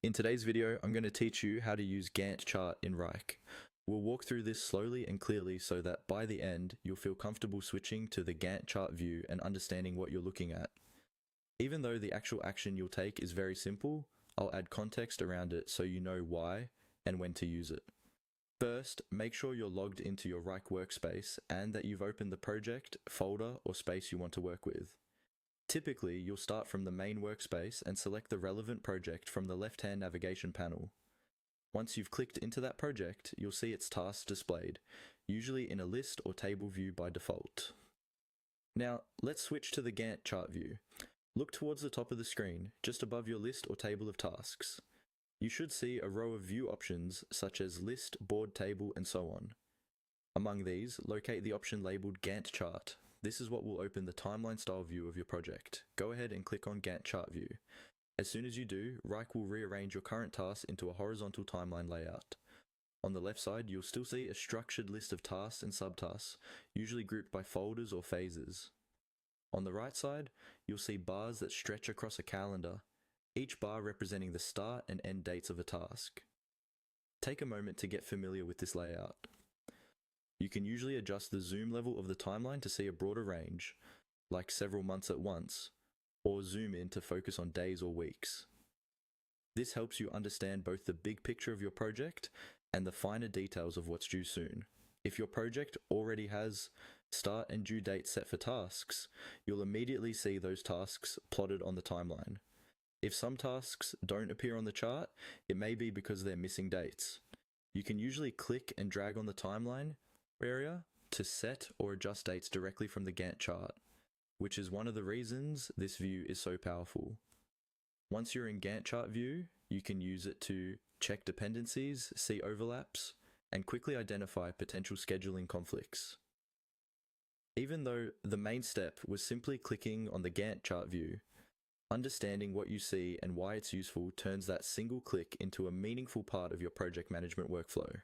In today's video, I'm going to teach you how to use Gantt Chart in Wrike. We'll walk through this slowly and clearly so that by the end, you'll feel comfortable switching to the Gantt Chart view and understanding what you're looking at. Even though the actual action you'll take is very simple, I'll add context around it so you know why and when to use it. First, make sure you're logged into your Wrike workspace and that you've opened the project, folder, or space you want to work with. Typically, you'll start from the main workspace and select the relevant project from the left-hand navigation panel. Once you've clicked into that project, you'll see its tasks displayed, usually in a list or table view by default. Now, let's switch to the Gantt chart view. Look towards the top of the screen, just above your list or table of tasks. You should see a row of view options such as list, board, table, and so on. Among these, locate the option labeled Gantt Chart. This is what will open the timeline style view of your project. Go ahead and click on Gantt Chart View. As soon as you do, Wrike will rearrange your current tasks into a horizontal timeline layout. On the left side, you'll still see a structured list of tasks and subtasks, usually grouped by folders or phases. On the right side, you'll see bars that stretch across a calendar, each bar representing the start and end dates of a task. Take a moment to get familiar with this layout. You can usually adjust the zoom level of the timeline to see a broader range, like several months at once, or zoom in to focus on days or weeks. This helps you understand both the big picture of your project and the finer details of what's due soon. If your project already has start and due dates set for tasks, you'll immediately see those tasks plotted on the timeline. If some tasks don't appear on the chart, it may be because they're missing dates. You can usually click and drag on the timeline area to set or adjust dates directly from the Gantt chart, which is one of the reasons this view is so powerful. Once you're in Gantt chart view, you can use it to check dependencies, see overlaps, and quickly identify potential scheduling conflicts. Even though the main step was simply clicking on the Gantt chart view, understanding what you see and why it's useful turns that single click into a meaningful part of your project management workflow.